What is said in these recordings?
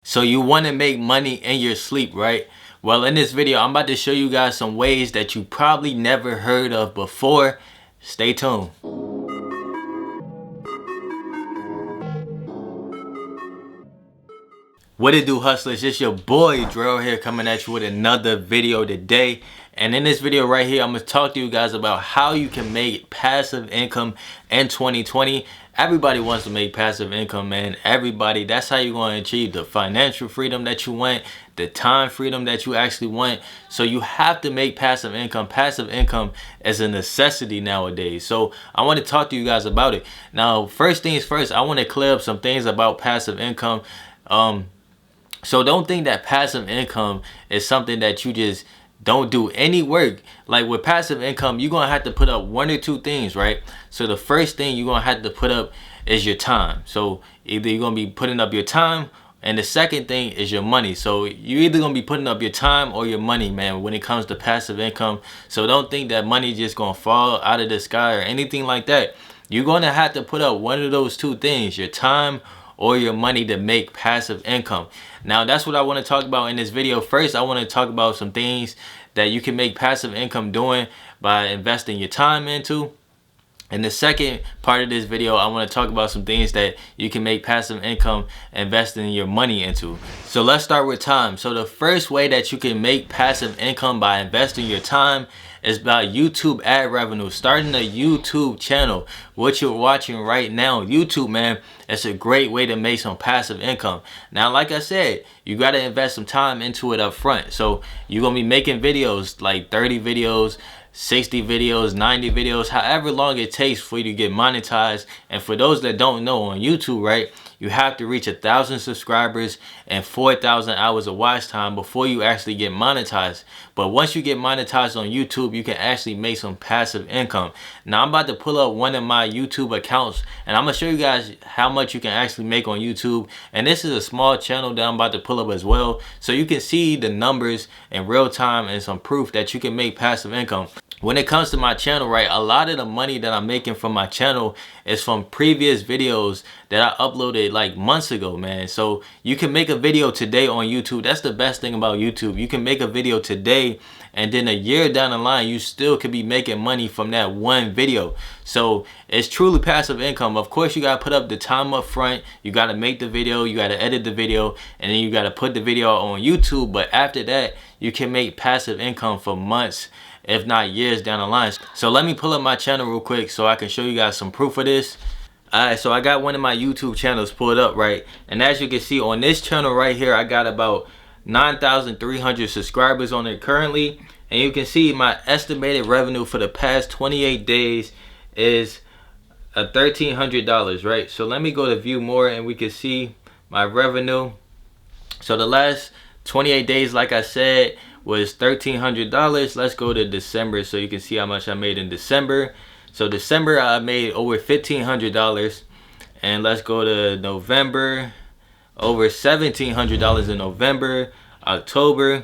So you want to make money in your sleep, right? Well, in this video, I'm about to show you guys some ways that you probably never heard of before. Stay tuned. What it do, hustlers? It's your boy Drill here, coming at you with another video today. And in this video right here, I'm gonna talk to you guys about how you can make passive income in 2020. Everybody wants to make passive income, man. Everybody. That's how you're going to achieve the financial freedom that you want, the time freedom that you actually want. So you have to make passive income. Passive income is a necessity nowadays. So I want to talk to you guys about it. Now, first things first, I want to clear up some things about passive income. So don't think that passive income is something that you just don't do any work. Like with passive income, you're going to have to put up one or two things, right? So the first thing you're going to have to put up is your time. So either you're going to be putting up your time, and the second thing is your money. So you're either going to be putting up your time or your money, man, when it comes to passive income. So don't think that money just going to fall out of the sky or anything like that. You're going to have to put up one of those two things, your time or your money, to make passive income. Now that's what I want to talk about in this video. First, I want to talk about some things that you can make passive income doing by investing your time into. In the second part of this video, I want to talk about some things that you can make passive income investing your money into. So let's start with time. So the first way that you can make passive income by investing your time is by YouTube ad revenue. Starting a YouTube channel, what you're watching right now, YouTube, man, it's a great way to make some passive income. Now, like I said, you got to invest some time into it up front. So you're going to be making videos, like 30 videos, 60 videos, 90 videos, however long it takes for you to get monetized. And for those that don't know, on YouTube, right, you have to reach 1,000 subscribers and 4,000 hours of watch time before you actually get monetized. But once you get monetized on YouTube, you can actually make some passive income. Now I'm about to pull up one of my YouTube accounts, and I'm gonna show you guys how much you can actually make on YouTube. And this is a small channel that I'm about to pull up as well, so you can see the numbers in real time and some proof that you can make passive income. When it comes to my channel, right, a lot of the money that I'm making from my channel is from previous videos that I uploaded like months ago, man. So you can make a video today on YouTube. That's the best thing about YouTube. You can make a video today, and then a year down the line, you still could be making money from that one video. So it's truly passive income. Of course, you got to put up the time up front. You got to make the video. You got to edit the video. And then you got to put the video on YouTube. But after that, you can make passive income for months, if not years down the line. So let me pull up my channel real quick so I can show you guys some proof of this. Alright, so I got one of my YouTube channels pulled up, right? And as you can see on this channel right here, I got about 9,300 subscribers on it currently. And you can see my estimated revenue for the past 28 days is $1,300, right? So let me go to view more and we can see my revenue. So the last 28 days, like I said, was $1,300. Let's go to December so you can see how much I made in December. So December, I made over $1,500. And let's go to November, over $1,700 in November. October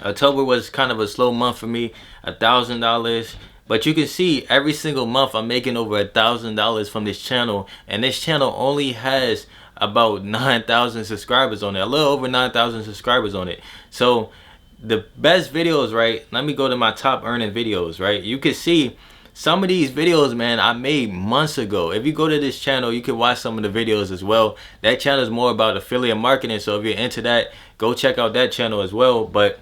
was kind of a slow month for me, $1,000. But you can see every single month I'm making over $1,000 from this channel, and this channel only has about 9,000 subscribers on it, a little over 9,000 subscribers on it. So the best videos, right, let me go to my top earning videos, right? You can see some of these videos, man, I made months ago. If you go to this channel, you can watch some of the videos as well. That channel is more about affiliate marketing, so if you're into that, go check out that channel as well. But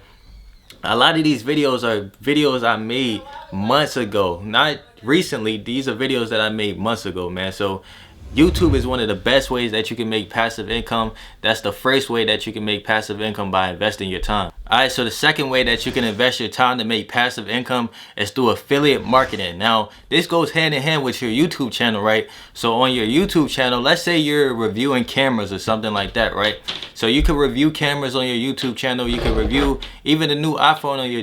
a lot of these videos are videos I made months ago, not recently. These are videos that I made months ago, man. So YouTube is one of the best ways that you can make passive income. That's the first way that you can make passive income, by investing your time. Alright, so the second way that you can invest your time to make passive income is through affiliate marketing. Now, this goes hand in hand with your YouTube channel, right? So on your YouTube channel, let's say you're reviewing cameras or something like that, right? So you can review cameras on your YouTube channel. You can review even the new iPhone on your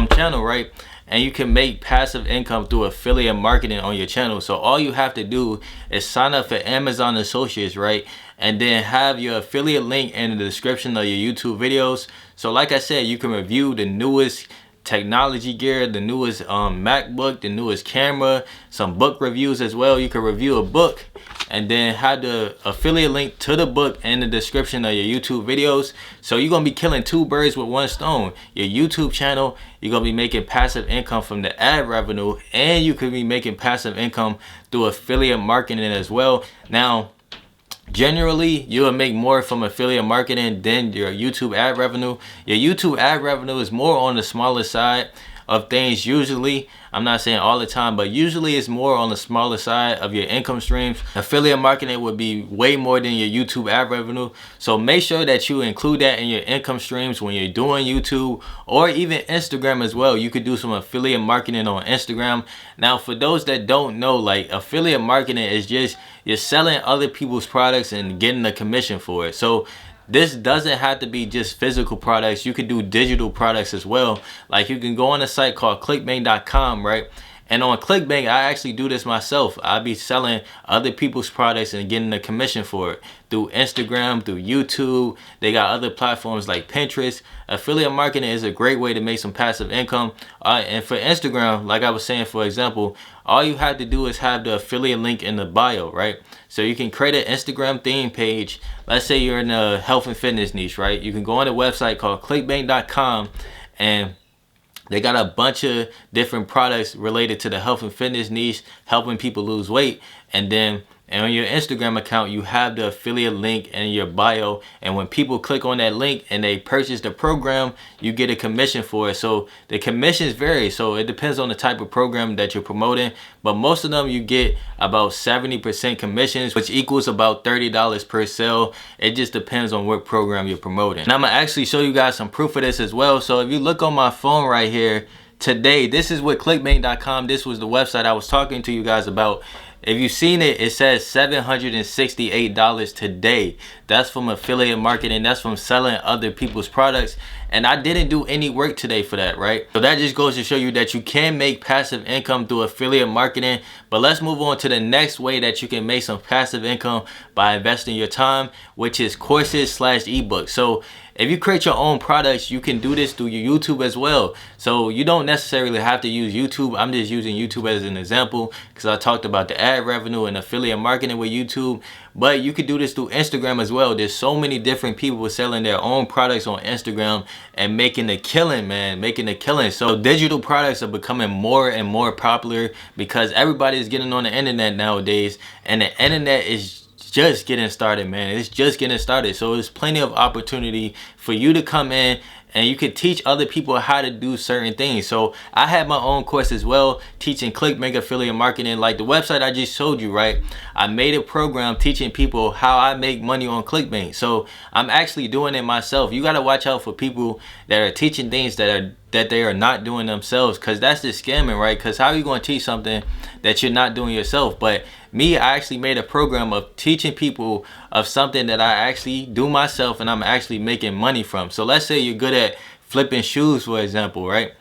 channel, right? And you can make passive income through affiliate marketing on your channel. So all you have to do is sign up for Amazon Associates, right? And then have your affiliate link in the description of your YouTube videos. So like I said, you can review the newest technology gear, the newest MacBook, the newest camera, some book reviews as well. You can review a book and then have the affiliate link to the book in the description of your YouTube videos. So you're gonna be killing two birds with one stone. Your YouTube channel, you're gonna be making passive income from the ad revenue, and you could be making passive income through affiliate marketing as well. Now, generally, you'll make more from affiliate marketing than your YouTube ad revenue. Your YouTube ad revenue is more on the smaller side of things usually. I'm not saying all the time, but usually it's more on the smaller side of your income streams. Affiliate marketing would be way more than your YouTube ad revenue. So make sure that you include that in your income streams when you're doing YouTube or even Instagram as well. You could do some affiliate marketing on Instagram. Now, for those that don't know, like, affiliate marketing is just you're selling other people's products and getting a commission for it. So this doesn't have to be just physical products. You could do digital products as well. Like, you can go on a site called clickbank.com, right? And on Clickbank, I actually do this myself. I be selling other people's products and getting a commission for it through Instagram, through YouTube. They got other platforms like Pinterest. Affiliate marketing is a great way to make some passive income. And for Instagram, like I was saying, for example, all you have to do is have the affiliate link in the bio, right? So you can create an Instagram theme page. Let's say you're in the health and fitness niche, right? You can go on a website called clickbank.com, and they got a bunch of different products related to the health and fitness niche, helping people lose weight. And then on your Instagram account, you have the affiliate link in your bio. And when people click on that link and they purchase the program, you get a commission for it. So the commissions vary. So it depends on the type of program that you're promoting. But most of them, you get about 70% commissions, which equals about $30 per sale. It just depends on what program you're promoting. And I'm going to actually show you guys some proof of this as well. So if you look on my phone right here today, this is what clickbank.com, this was the website I was talking to you guys about. If you've seen it, it says $768 today. That's from affiliate marketing. That's from selling other people's products. And I didn't do any work today for that, right? So that just goes to show you that you can make passive income through affiliate marketing. But let's move on to the next way that you can make some passive income by investing your time, which is courses / ebooks. So if you create your own products, you can do this through your YouTube as well. So you don't necessarily have to use YouTube. I'm just using YouTube as an example because I talked about the ad revenue and affiliate marketing with YouTube. But you could do this through Instagram as well. There's so many different people selling their own products on Instagram and making a killing, man, making a killing. So digital products are becoming more and more popular because everybody is getting on the internet nowadays, and the internet is just getting started, man. It's just getting started. So there's plenty of opportunity for you to come in and you can teach other people how to do certain things. So I have my own course as well, teaching Clickbank affiliate marketing. Like the website I just showed you, right? I made a program teaching people how I make money on Clickbank. So I'm actually doing it myself. You got to watch out for people that are teaching things that they are not doing themselves, because that's just scamming, right? Because how are you going to teach something that you're not doing yourself? But me, I actually made a program of teaching people of something that I actually do myself and I'm actually making money from. So let's say you're good at flipping shoes, for example, right?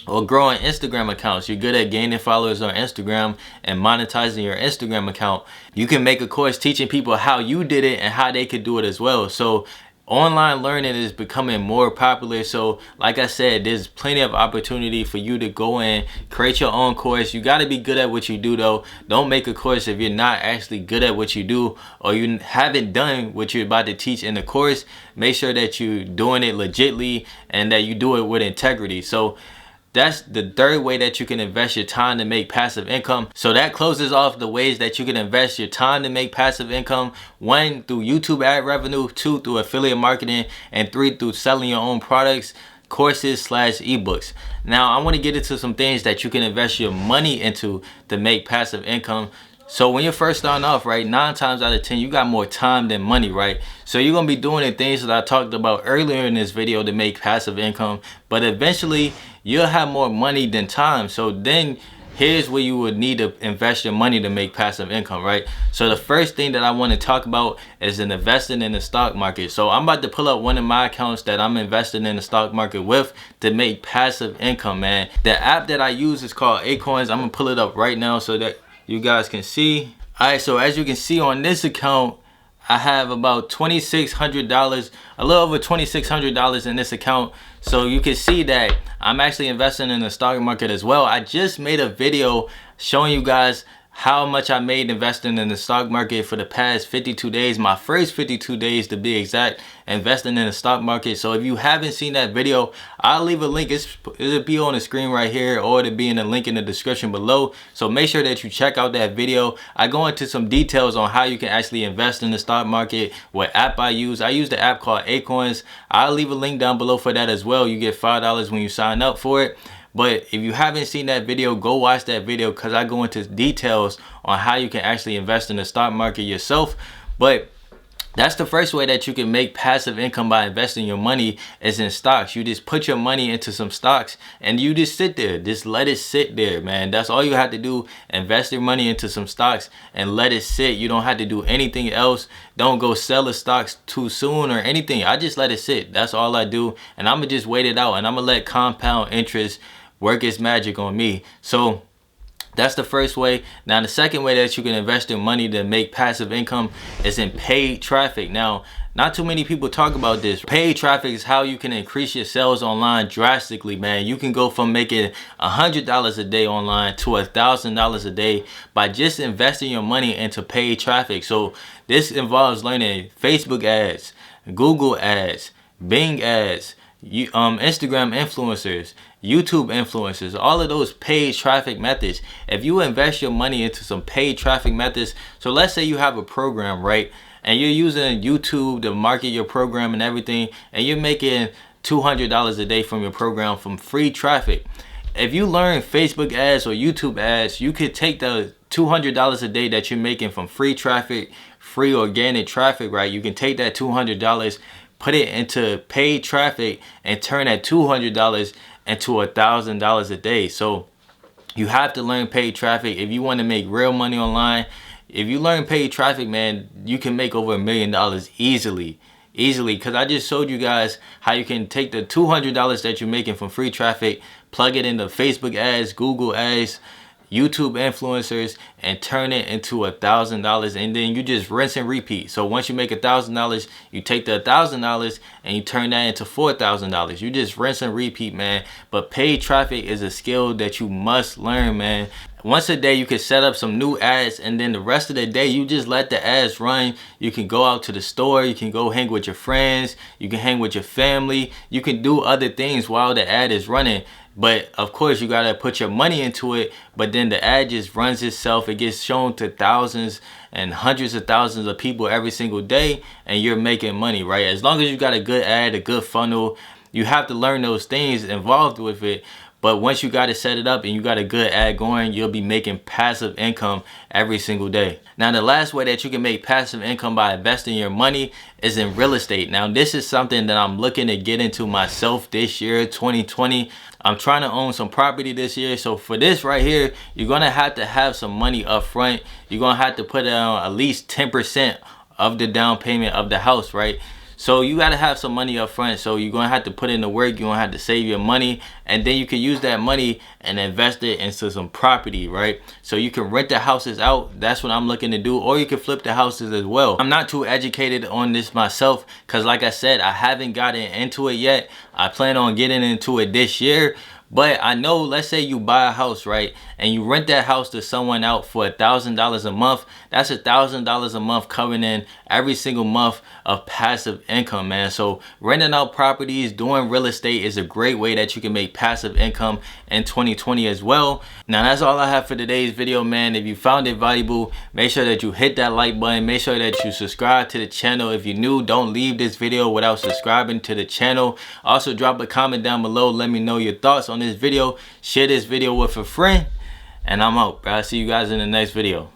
Or growing Instagram accounts. You're good at gaining followers on Instagram and monetizing your Instagram account. You can make a course teaching people how you did it and how they could do it as well. So online learning is becoming more popular. So like I said, there's plenty of opportunity for you to go in, create your own course. You got to be good at what you do though. Don't make a course if you're not actually good at what you do, or you haven't done what you're about to teach in the course. Make sure that you're doing it legitly and that you do it with integrity. So that's the third way that you can invest your time to make passive income. So that closes off the ways that you can invest your time to make passive income. 1, through YouTube ad revenue. 2, through affiliate marketing. And 3, through selling your own products, courses / ebooks. Now I want to get into some things that you can invest your money into to make passive income. So when you're first starting off, right, 9 times out of 10, you got more time than money, right? So you're going to be doing the things that I talked about earlier in this video to make passive income. But eventually, you'll have more money than time. So then here's where you would need to invest your money to make passive income, right? So the first thing that I want to talk about is investing in the stock market. So I'm about to pull up one of my accounts that I'm investing in the stock market with to make passive income, man. The app that I use is called Acorns. I'm going to pull it up right now so that you guys can see. All right, so as you can see on this account, I have about $2,600, a little over $2,600 in this account. So you can see that I'm actually investing in the stock market as well. I just made a video showing you guys how much I made investing in the stock market for the past 52 days, my first 52 days to be exact, investing in the stock market. So if you haven't seen that video, I'll leave a link. It'll be on the screen right here, or it'll be in the link in the description below. So make sure that you check out that video. I go into some details on how you can actually invest in the stock market, what app I use. I use the app called Acorns. I'll leave a link down below for that as well. You get $5 when you sign up for it. But if you haven't seen that video, go watch that video, because I go into details on how you can actually invest in the stock market yourself. But that's the first way that you can make passive income by investing your money is in stocks. You just put your money into some stocks and you just sit there. Just let it sit there, man. That's all you have to do. Invest your money into some stocks and let it sit. You don't have to do anything else. Don't go sell the stocks too soon or anything. I just let it sit. That's all I do. And I'm going to just wait it out, and I'm going to let compound interest work its magic on me. So that's the first way. Now the second way that you can invest your money to make passive income is in paid traffic. Now, not too many people talk about this. Paid traffic is how you can increase your sales online drastically, man. You can go from making $100 a day online to $1,000 a day by just investing your money into paid traffic. So this involves learning Facebook ads, Google ads, Bing ads, Instagram influencers, YouTube influencers, all of those paid traffic methods. If you invest your money into some paid traffic methods, so let's say you have a program, right, and you're using YouTube to market your program and everything, and you're making $200 a day from your program from free traffic. If you learn Facebook ads or YouTube ads, you could take the $200 a day that you're making from free traffic, free organic traffic, right? You can take that $200, put it into paid traffic, and turn that $200 into $1,000 a day. So you have to learn paid traffic if you want to make real money online. If you learn paid traffic, man, you can make over $1 million easily, because I just showed you guys how you can take the $200 that you're making from free traffic, plug it into Facebook ads, Google ads, YouTube influencers, and turn it into $1,000, and then you just rinse and repeat. So once you make $1,000, you take the $1,000 and you turn that into $4,000. You just rinse and repeat, man. But paid traffic is a skill that you must learn, man. Once a day you can set up some new ads, and then the rest of the day you just let the ads run. You can go out to the store, you can go hang with your friends, you can hang with your family, you can do other things while the ad is running. But of course you gotta put your money into it, but then the ad just runs itself. It gets shown to thousands and hundreds of thousands of people every single day, and you're making money, right? As long as you got a good ad, a good funnel. You have to learn those things involved with it. But once you got it set it up and you got a good ad going, you'll be making passive income every single day. Now, the last way that you can make passive income by investing your money is in real estate. Now, this is something that I'm looking to get into myself this year, 2020. I'm trying to own some property this year. So for this right here, you're going to have some money up front. You're going to have to put down at least 10% of the down payment of the house, right? So you got to have some money up front. So you're going to have to put in the work. You're going to have to save your money. And then you can use that money and invest it into some property, right? So you can rent the houses out. That's what I'm looking to do. Or you can flip the houses as well. I'm not too educated on this myself, because like I said, I haven't gotten into it yet. I plan on getting into it this year. But I know, let's say you buy a house, right, and you rent that house to someone out for $1,000 a month. That's $1,000 a month coming in every single month of passive income, man. So renting out properties, doing real estate is a great way that you can make passive income in 2020 as well. Now, that's all I have for today's video, man. If you found it valuable, make sure that you hit that like button. Make sure that you subscribe to the channel. If you're new, don't leave this video without subscribing to the channel. Also, drop a comment down below. Let me know your thoughts on this video. Share this video with a friend, and I'm out, bro. I'll see you guys in the next video.